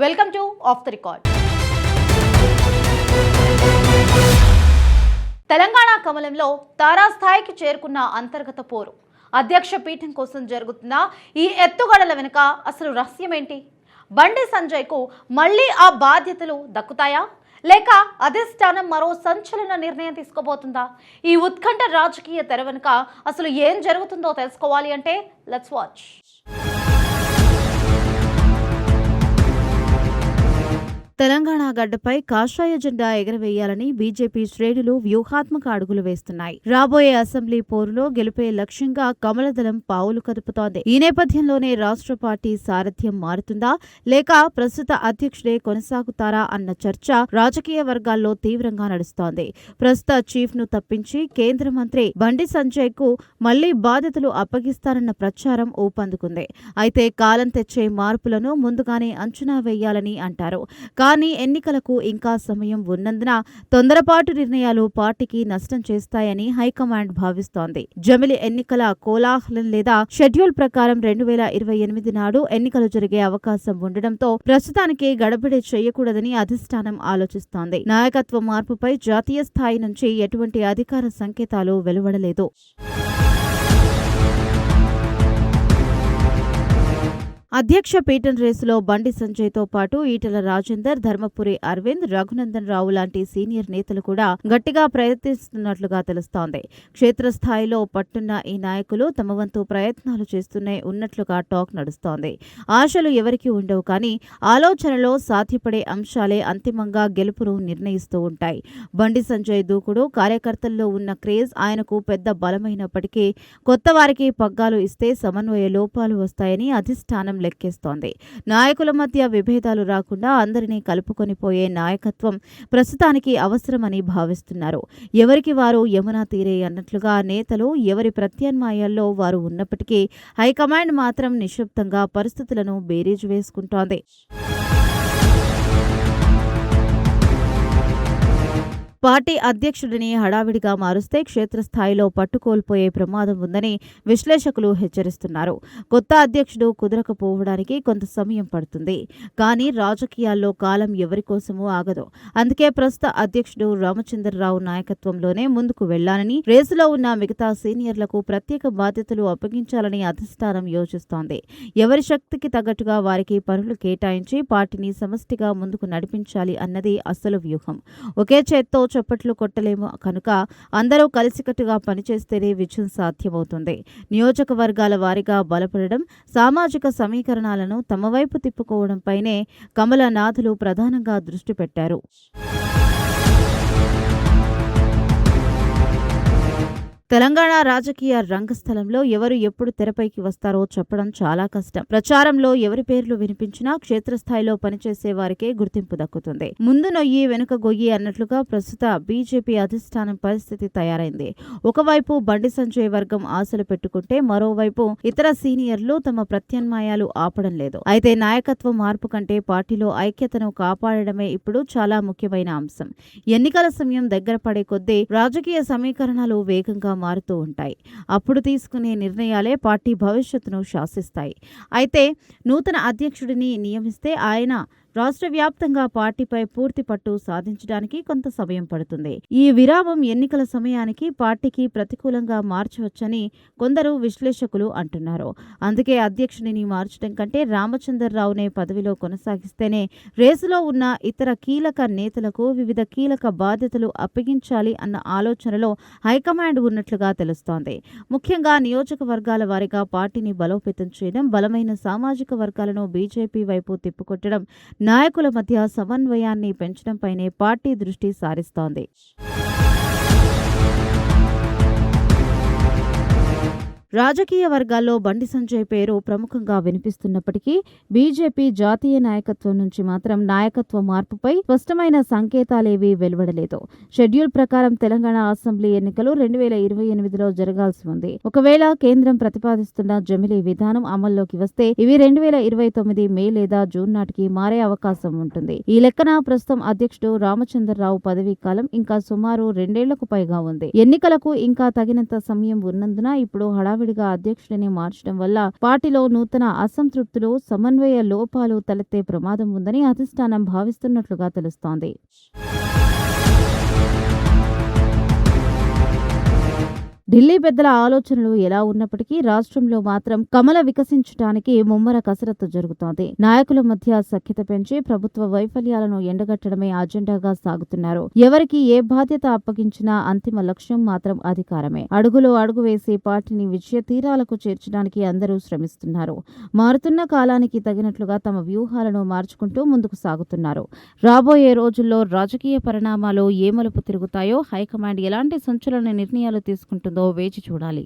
Welcome to off the record. Telangana కమలంలో తారాస్థాయికి చేరుకున్న అంతర్గత పోరు. అధ్యక్ష పీఠం కోసం జరుగుతున్న ఈ ఎత్తుగడల వెనుక అసలు రహస్యం ఏంటి? బండి సంజయ్కు మళ్ళీ ఆ బాధ్యతలు దక్కుతాయా, లేక అధిష్టానం మరో సంచలన నిర్ణయం తీసుకోబోతుందా? ఈ ఉత్కంఠ రాజకీయ తెర వెనుక అసలు ఏం జరుగుతుందో తెలుసుకోవాలి అంటే లెట్స్ వాచ్. తెలంగాణ గడ్డపై కాషాయ జెండా ఎగరవేయాలని బీజేపీ శ్రేణులు వ్యూహాత్మక అడుగులు వేస్తున్నాయి. రాబోయే అసెంబ్లీ పోరులో గెలిపే లక్ష్యంగా కమలదళం పావులు కదుపుతోంది. ఈ నేపథ్యంలోనే రాష్ట్ర పార్టీ సారథ్యం మారుతుందా, లేక ప్రస్తుత అధ్యక్షుడే కొనసాగుతారా అన్న చర్చ రాజకీయ వర్గాల్లో తీవ్రంగా నడుస్తోంది. ప్రస్తుత చీఫ్ ను తప్పించి కేంద్ర మంత్రి బండి సంజయ్ కు మళ్లీ బాధ్యతలు అప్పగిస్తారన్న ప్రచారం ఊపందుకుంది. అయితే కాలం తెచ్చే మార్పులను ముందుగానే అంచనా వేయాలని అంటారు. కానీ ఎన్నికలకు ఇంకా సమయం ఉన్నందున తొందరపాటు నిర్ణయాలు పార్టీకి నష్టం చేస్తాయని హైకమాండ్ భావిస్తోంది. జమిలి ఎన్నికల కోలాహలం లేదా షెడ్యూల్ ప్రకారం 2028 నాడు ఎన్నికలు జరిగే అవకాశం ఉండడంతో ప్రస్తుతానికి గడబిడి చేయకూడదని అధిష్టానం ఆలోచిస్తోంది. నాయకత్వ మార్పుపై జాతీయ స్థాయి నుంచి ఎటువంటి అధికార సంకేతాలు వెలువడలేదు. అధ్యక్ష పీఠం రేసులో బండి సంజయ్తో పాటు ఈటెల రాజేందర్, ధర్మపురి అరవింద్, రఘునందన్ రావు లాంటి సీనియర్ నేతలు కూడా గట్టిగా ప్రయత్నిస్తున్నట్లుగా తెలుస్తోంది. క్షేత్రస్థాయిలో పట్టున్న ఈ నాయకులు తమ వంతు ప్రయత్నాలు చేస్తూనే ఉన్నట్లుగా టాక్ నడుస్తోంది. ఆశలు ఎవరికీ ఉండవు, కానీ ఆలోచనలో సాధ్యపడే అంశాలే అంతిమంగా గెలుపును నిర్ణయిస్తూ ఉంటాయి. బండి సంజయ్ దూకుడు, కార్యకర్తల్లో ఉన్న క్రేజ్ ఆయనకు పెద్ద బలమైనప్పటికీ కొత్త వారికి పగ్గాలు ఇస్తే సమన్వయ లోపాలు వస్తాయని అధిష్టానం లెక్కేస్తోంది. నాయకుల మధ్య విభేదాలు రాకుండా అందరినీ కలుపుకొనిపోయే నాయకత్వం ప్రస్తుతానికి అవసరమని భావిస్తున్నారు. ఎవరికి వారు యమునా తీరే అన్నట్లుగా నేతలు ఎవరి ప్రత్యామ్నాయాల్లో వారు ఉన్నప్పటికీ హైకమాండ్ మాత్రం నిశ్శబ్దంగా పరిస్థితులను బేరీజు వేసుకుంటోంది. పార్టీ అధ్యక్షుడిని హడావిడిగా మారుస్తే క్షేత్రస్థాయిలో పట్టుకోల్పోయే ప్రమాదం ఉందని విశ్లేషకులు హెచ్చరిస్తున్నారు. కొత్త అధ్యక్షుడు కుదరకపోవడానికి కొంత సమయం పడుతుంది, కానీ రాజకీయాల్లో కాలం ఎవరికోసమూ ఆగదు. అందుకే ప్రస్తుత అధ్యక్షుడు రామచంద్రరావు నాయకత్వంలోనే ముందుకు వెళ్లాలని, రేసులో ఉన్న మిగతా సీనియర్లకు ప్రత్యేక బాధ్యతలు అప్పగించాలని అధిష్టానం యోచిస్తోంది. ఎవరి శక్తికి తగ్గట్టుగా వారికి పనులు కేటాయించి పార్టీని సమష్టిగా ముందుకు నడిపించాలి అన్నది అసలు వ్యూహం. ఒకే చేత్తో చప్పట్లు కొట్టలేము కనుక అందరూ కలిసికట్టుగా పనిచేస్తేనే విజయం సాధ్యమవుతుంది. నియోజకవర్గాల వారీగా బలపడడం, సామాజిక సమీకరణాలను తమ వైపు తిప్పుకోవడంపైనే కమలనాథులు ప్రధానంగా దృష్టి పెట్టారు. తెలంగాణ రాజకీయ రంగస్థలంలో ఎవరు ఎప్పుడు తెరపైకి వస్తారో చెప్పడం చాలా కష్టం. ప్రచారంలో ఎవరి పేర్లు వినిపించినా క్షేత్రస్థాయిలో పనిచేసే వారికే గుర్తింపు దక్కుతుంది. ముందు నొయ్యి వెనుక గొయ్యి అన్నట్లుగా ప్రస్తుత బీజేపీ అధిష్టానం పరిస్థితి తయారైంది. ఒకవైపు బండి సంజయ్ వర్గం ఆశలు పెట్టుకుంటే, మరోవైపు ఇతర సీనియర్లు తమ ప్రత్యామ్నాయాలు ఆపడం లేదు. అయితే నాయకత్వ మార్పు కంటే పార్టీలో ఐక్యతను కాపాడడమే ఇప్పుడు చాలా ముఖ్యమైన అంశం. ఎన్నికల సమయం దగ్గర పడే కొద్దీ రాజకీయ సమీకరణాలు వేగంగా మారుతూ ఉంటాయి. అప్పుడు తీసుకునే నిర్ణయాలే పార్టీ భవిష్యత్తును శాసిస్తాయి. అయితే నూతన అధ్యక్షుడిని నియమిస్తే ఆయన రాష్ట్ర వ్యాప్తంగా పార్టీపై పూర్తి పట్టు సాధించడానికి కొంత సమయం పడుతుంది. ఈ విరామం ఎన్నికల సమయానికి పార్టీకి ప్రతికూలంగా మార్చవచ్చని కొందరు విశ్లేషకులు అంటున్నారు. అందుకే అధ్యక్షుడిని మార్చడం కంటే రామచంద్రరావునే పదవిలో కొనసాగిస్తేనే రేసులో ఉన్న ఇతర కీలక నేతలకు వివిధ కీలక బాధ్యతలు అప్పగించాలి అన్న ఆలోచనలో హైకమాండ్ ఉన్నట్లుగా తెలుస్తోంది. ముఖ్యంగా నియోజకవర్గాల వారీగా పార్టీని బలోపేతం చేయడం, బలమైన సామాజిక వర్గాలను బీజేపీ వైపు తిప్పుకొట్టడం, నాయకుల మధ్య సమన్వయాన్ని పెంచడంపైనే పార్టీ దృష్టి సారిస్తోంది. రాజకీయ వర్గాల్లో బండి సంజయ్ పేరు ప్రముఖంగా వినిపిస్తున్నప్పటికీ బీజేపీ జాతీయ నాయకత్వం నుంచి మాత్రం నాయకత్వ మార్పుపై స్పష్టమైన సంకేతాలేవీ వెలువడలేదు. షెడ్యూల్ ప్రకారం తెలంగాణ అసెంబ్లీ ఎన్నికలు 2028లో జరగాల్సి ఉంది. ఒకవేళ కేంద్రం ప్రతిపాదిస్తున్న జమిలీ విధానం అమల్లోకి వస్తే ఇవి 2029 మే లేదా జూన్ నాటికి మారే అవకాశం ఉంటుంది. ఈ లెక్కన ప్రస్తుతం అధ్యక్షుడు రామచంద్రరావు పదవీ కాలం ఇంకా సుమారు 2 ఏళ్లకు పైగా ఉంది. ఎన్నికలకు ఇంకా తగినంత సమయం ఉన్నందున ఇప్పుడు హడావిడి హడావిడిగా అధ్యక్షుడిని మార్చడం వల్ల పార్టీలో నూతన అసంతృప్తులు, సమన్వయ లోపాలు తలెత్తే ప్రమాదం ఉందని అధిష్టానం భావిస్తున్నట్లుగా తెలుస్తోంది. ఢిల్లీ పెద్దల ఆలోచనలు ఎలా ఉన్నప్పటికీ రాష్ట్రంలో మాత్రం కమల వికసించడానికి ముమ్మర కసరత్తు జరుగుతోంది. నాయకుల మధ్య సఖ్యత పెంచి ప్రభుత్వ వైఫల్యాలను ఎండగట్టడమే అజెండాగా సాగుతున్నారు. ఎవరికి ఏ బాధ్యత అప్పగించినా అంతిమ లక్ష్యం మాత్రం అధికారమే. అడుగులో అడుగు వేసి పార్టీని విజయ తీరాలకు చేర్చడానికి అందరూ శ్రమిస్తున్నారు. మారుతున్న కాలానికి తగినట్లుగా తమ వ్యూహాలను మార్చుకుంటూ ముందుకు సాగుతున్నారు. రాబోయే రోజుల్లో రాజకీయ పరిణామాలు ఏ మలుపు తిరుగుతాయో, హైకమాండ్ ఎలాంటి సంచలన నిర్ణయాలు తీసుకుంటుందో వేచి చూడాలి.